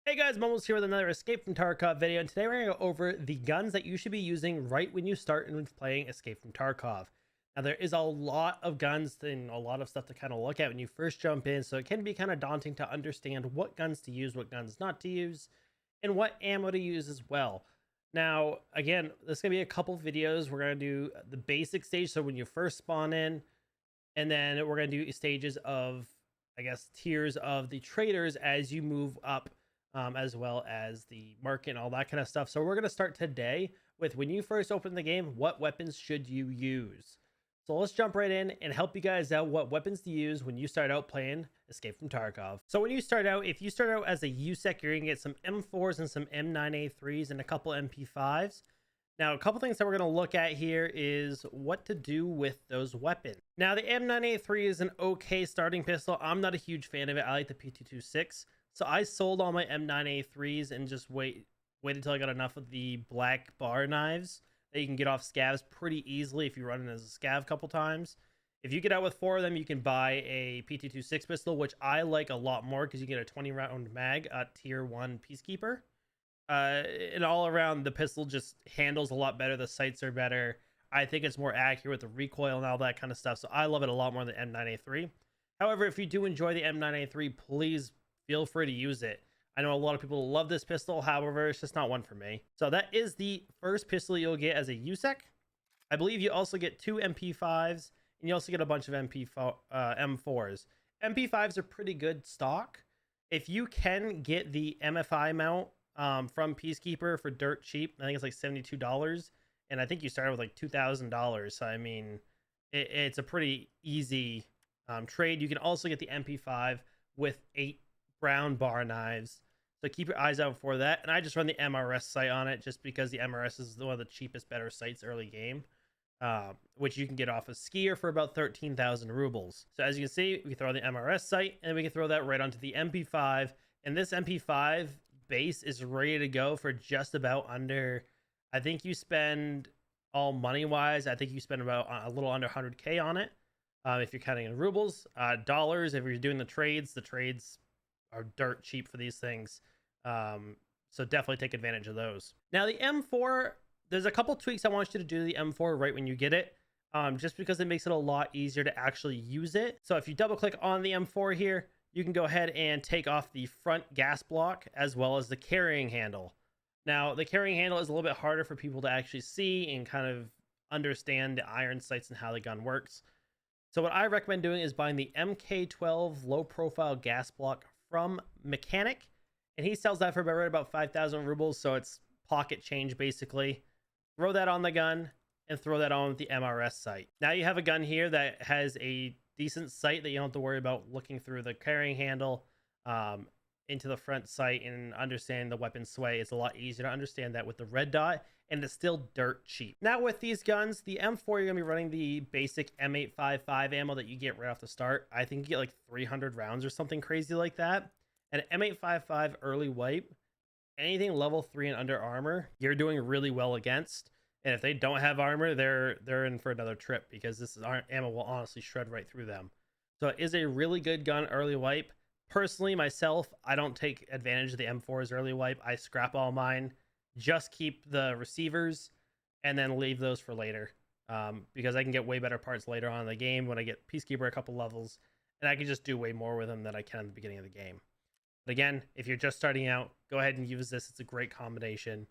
Hey guys, Momo's here with another Escape from Tarkov video, and today we're going to go over the guns that you should be using right when you start and playing Escape from Tarkov. Now, there is a lot of guns and a lot of stuff to kind of look at when you first jump in, so it can be kind of daunting to understand what guns to use, what guns not to use, and what ammo to use as well. Now, again, this is going to be a couple videos. We're going to do the basic stage, so when you first spawn in, and then we're going to do stages of, I guess, tiers of the traders as you move up, as well as the market and all that kind of stuff. So we're going to start today with when you first open the game, what weapons should you use? So let's jump right in and help you guys out what weapons to use when you start out playing Escape from Tarkov. So when you start out, if you start out as a USEC, you're going to get some M4s and some M9A3s and a couple MP5s. Now, a couple things that we're going to look at here is what to do with those weapons. Now, the M9A3 is an okay starting pistol. I'm not a huge fan of it. I like the P226. So I sold all my M9A3s and just waited until I got enough of the black bar knives that you can get off scavs pretty easily if you run it as a scav a couple times. If you get out with 4 of them, you can buy a P226 pistol, which I like a lot more because you get a 20 round mag at tier 1 Peacekeeper. And all around, the pistol just handles a lot better. The sights are better. I think it's more accurate with the recoil and all that kind of stuff. So I love it a lot more than M9A3. However, if you do enjoy the M9A3, please feel free to use it. I know a lot of people love this pistol. However, it's just not one for me. So that is the first pistol you'll get as a USEC. I believe you also get 2 MP5s, and you also get a bunch of M4s. MP5s are pretty good stock. If you can get the MFI mount from Peacekeeper for dirt cheap, I think it's like $72, and I think you started with like $2,000. So I mean, it's a pretty easy trade. You can also get the MP5 with 8 brown bar knives, so keep your eyes out for that. And I just run the MRS sight on it just because the MRS is one of the cheapest, better sights early game, which you can get off a skier for about 13,000 rubles. So as you can see, we throw the MRS sight and we can throw that right onto the MP5, and this MP5 base is ready to go for just about under, I think you spend all money wise, I think you spend about a little under 100k on it, if you're counting in rubles. Dollars, if you're doing the trades are dirt cheap for these things, so definitely take advantage of those. Now the M4, there's a couple tweaks I want you to do to the M4 right when you get it, just because it makes it a lot easier to actually use it. So if you double click on the M4 here, you can go ahead and take off the front gas block as well as the carrying handle. Now the carrying handle is a little bit harder for people to actually see and kind of understand the iron sights and how the gun works. So what I recommend doing is buying the MK12 low profile gas block from Mechanic, and he sells that for about 5,000 rubles, so it's pocket change basically. Throw that on the gun and throw that on with the MRS sight. Now you have a gun here that has a decent sight that you don't have to worry about looking through the carrying handle into the front sight and understanding the weapon sway. It's a lot easier to understand that with the red dot, and it's still dirt cheap. Now with these guns, the M4, you're gonna be running the basic M855 ammo that you get right off the start. I think you get like 300 rounds or something crazy like that. And M855 early wipe, anything level 3 and under armor, you're doing really well against. And if they don't have armor, they're in for another trip, because this ammo will honestly shred right through them. So it is a really good gun early wipe. Personally, myself, I don't take advantage of the M4's early wipe. I scrap all mine, just keep the receivers, and then leave those for later, because I can get way better parts later on in the game when I get Peacekeeper a couple levels, and I can just do way more with them than I can at the beginning of the game. But again, if you're just starting out, go ahead and use this. It's a great combination.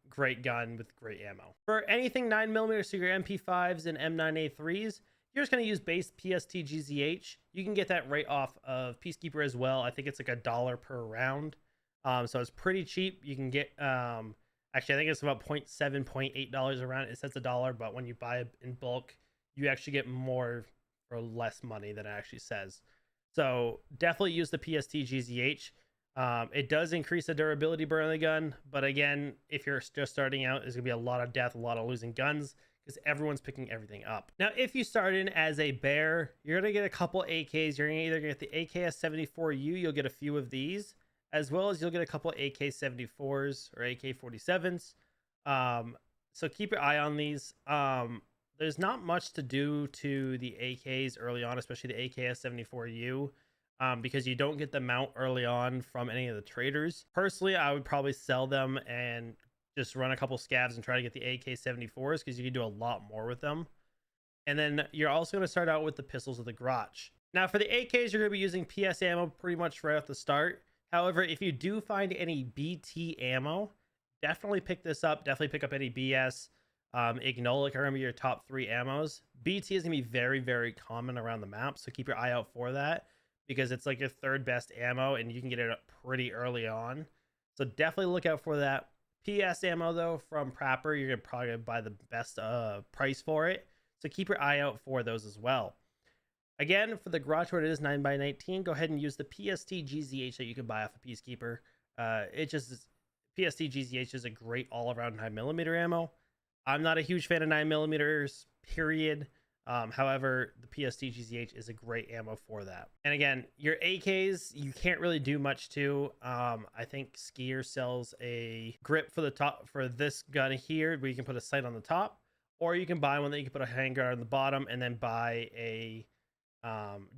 Great gun with great ammo. For anything 9mm, so your MP5s and M9A3s, you're just going to use base PST-GZH. You can get that right off of Peacekeeper as well. I think it's like $1 per round. So it's pretty cheap. You can get, actually, I think it's about $0.7, $0.8 a round. It says $1, but when you buy it in bulk, you actually get more for less money than it actually says. So definitely use the PST-GZH. It does increase the durability burn of the gun, but again, if you're just starting out, there's gonna be a lot of death, a lot of losing guns, because everyone's picking everything up. Now, if you start in as a bear, you're gonna get a couple AKs. You're gonna either get the AKS-74U, you'll get a few of these, as well as you'll get a couple AK-74s or AK-47s. So keep your eye on these. There's not much to do to the AKs early on, especially the AKS-74U. because you don't get the mount early on from any of the traders. Personally, I would probably sell them and just run a couple scavs and try to get the AK-74s because you can do a lot more with them. And then you're also going to start out with the pistols of the garage. Now for the AKs, you're going to be using PS ammo pretty much right off the start. However, if you do find any BT ammo, definitely pick this up. Definitely pick up any BS. Ignolic, I remember your top 3 ammos. BT is going to be very, very common around the map, so keep your eye out for that because it's like your 3rd best ammo and you can get it pretty early on. So definitely look out for that. PS ammo though from Prapper, you're going to probably buy the best price for it. So keep your eye out for those as well. Again, for the garage where it is 9x19, go ahead and use the PST GZH that you can buy off of Peacekeeper. PST GZH is a great all-around 9mm ammo. I'm not a huge fan of 9mm, period. However, the PST GZH is a great ammo for that. And again, your AKs, you can't really do much to. I think Skier sells a grip for the top for this gun here, where you can put a sight on the top, or you can buy one that you can put a handguard on the bottom and then buy a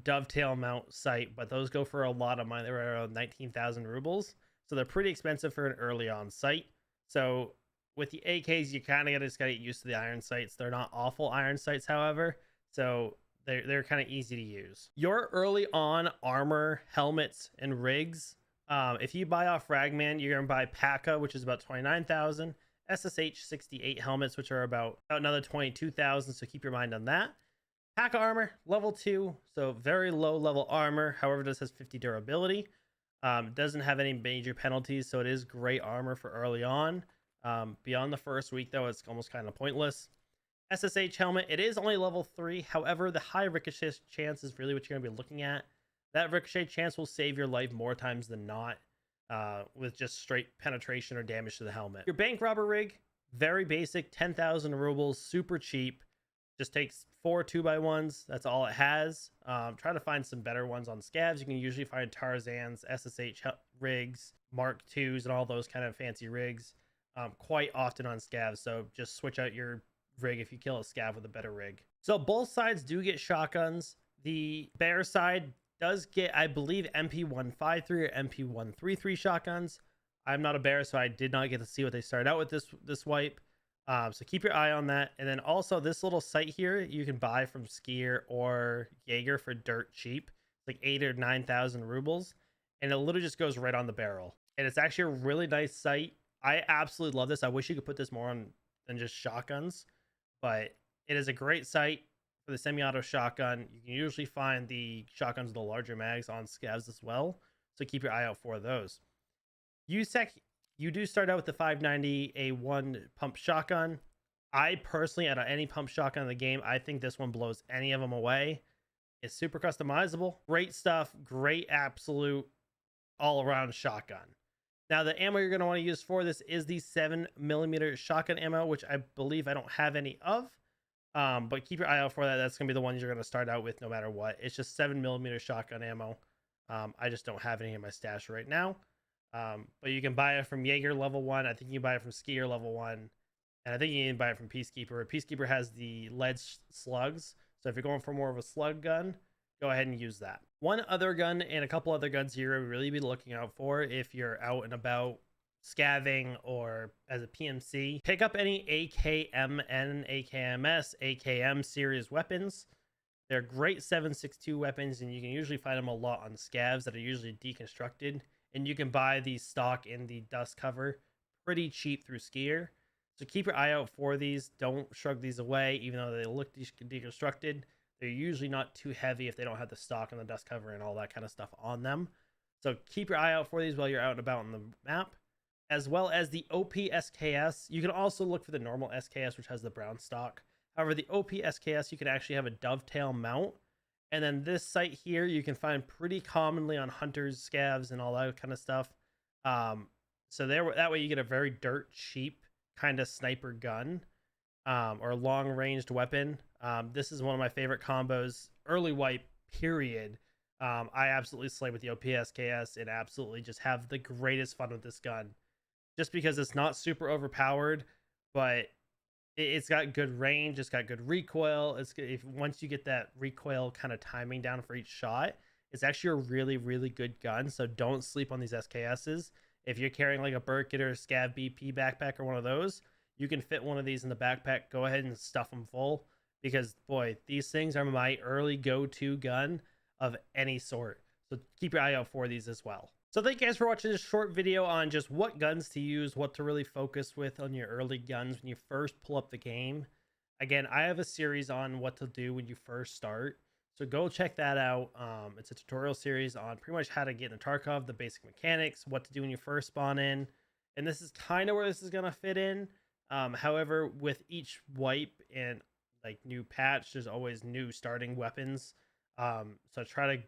dovetail mount sight. But those go for a lot of money. They're around 19,000 rubles, so they're pretty expensive for an early on sight. So with the AKs, you kind of just got to get used to the iron sights. They're not awful iron sights, however, so they're kind of easy to use. Your early on armor, helmets, and rigs, if you buy off Ragman, you're going to buy PACA, which is about 29,000, SSH 68 helmets, which are about another 22,000, so keep your mind on that. PACA armor, level 2, so very low level armor, however, this has 50 durability. Doesn't have any major penalties, so it is great armor for early on. Beyond the first week, though, it's almost kind of pointless. SSH helmet, it is only level 3. However, the high ricochet chance is really what you're going to be looking at. That ricochet chance will save your life more times than not with just straight penetration or damage to the helmet. Your bank robber rig, very basic, 10,000 rubles, super cheap. Just takes 4 2x1s. That's all it has. Try to find some better ones on scavs. You can usually find Tarzans, SSH rigs, Mark IIs, and all those kind of fancy rigs quite often on scavs. So just switch out your rig if you kill a scav with a better rig. So both sides do get shotguns. The bear side does get, I believe, MP153 or MP133 shotguns. I'm not a bear, so I did not get to see what they started out with this wipe. So keep your eye on that. And then also this little sight here, you can buy from Skier or Jaeger for dirt cheap. It's like 8 or 9,000 rubles. And it literally just goes right on the barrel. And it's actually a really nice sight. I absolutely love this. I wish you could put this more on than just shotguns. But it is a great sight for the semi-auto shotgun. You can usually find the shotguns with the larger mags on scavs as well. So keep your eye out for those. USEC, you do start out with the 590 A1 pump shotgun. I personally, out of any pump shotgun in the game, I think this one blows any of them away. It's super customizable. Great stuff. Great absolute all-around shotgun. Now, the ammo you're going to want to use for this is the 7mm shotgun ammo, which I believe I don't have any of. But keep your eye out for that. That's going to be the one you're going to start out with no matter what. It's just 7mm shotgun ammo. I just don't have any in my stash right now. But you can buy it from Jaeger level 1. I think you can buy it from Skier level 1. And I think you can buy it from Peacekeeper. Peacekeeper has the lead slugs. So if you're going for more of a slug gun, go ahead and use that. One other gun and a couple other guns you're going to really be looking out for if you're out and about scavving or as a PMC. Pick up any AKMN, AKMS, AKM series weapons. They're great 7.62 weapons, and you can usually find them a lot on scavs that are usually deconstructed. And you can buy these stock in the dust cover pretty cheap through Skier. So keep your eye out for these. Don't shrug these away, even though they look deconstructed. They're usually not too heavy if they don't have the stock and the dust cover and all that kind of stuff on them. So keep your eye out for these while you're out and about on the map. As well as the OP SKS. You can also look for the normal SKS, which has the brown stock. However, the OP SKS, you can actually have a dovetail mount. And then this sight here, you can find pretty commonly on hunters, scavs, and all that kind of stuff. So that way you get a very dirt cheap kind of sniper gun or long-ranged weapon. This is one of my favorite combos. Early wipe, period. I absolutely slay with the OP SKS and absolutely just have the greatest fun with this gun. Just because it's not super overpowered, but it's got good range, it's got good recoil. Once you get that recoil kind of timing down for each shot, It's actually a really, really good gun. So don't sleep on these SKSs. If you're carrying like a Birkit or a Scav BP backpack or one of those, you can fit one of these in the backpack. Go ahead and stuff them full, because boy, these things are my early go-to gun of any sort. So keep your eye out for these as well. So thank you guys for watching this short video on just what guns to use, what to really focus with on your early guns when you first pull up the game. Again, I have a series on what to do when you first start, so go check that out. It's a tutorial series on pretty much how to get into Tarkov, the basic mechanics, what to do when you first spawn in, and this is kind of where this is going to fit in. However, with each wipe and like new patch, there's always new starting weapons. So try to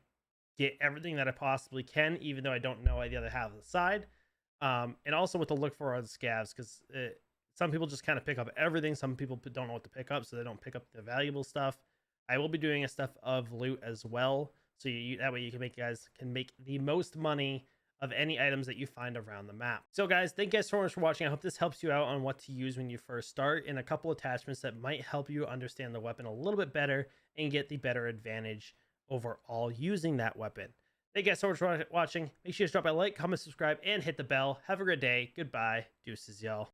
get everything that I possibly can, even though I don't know the other half of the side. And also what to look for on scavs, because some people just kind of pick up everything. Some people don't know what to pick up, so they don't pick up the valuable stuff. I will be doing a stuff of loot as well, so that way you can make the most money of any items that you find around the map. So guys, thank you guys so much for watching. I hope this helps you out on what to use when you first start, and a couple attachments that might help you understand the weapon a little bit better and get the better advantage overall using that weapon. Thank you guys so much for watching. Make sure you drop a like, comment, subscribe, and hit the bell. Have a good day. Goodbye. Deuces, y'all.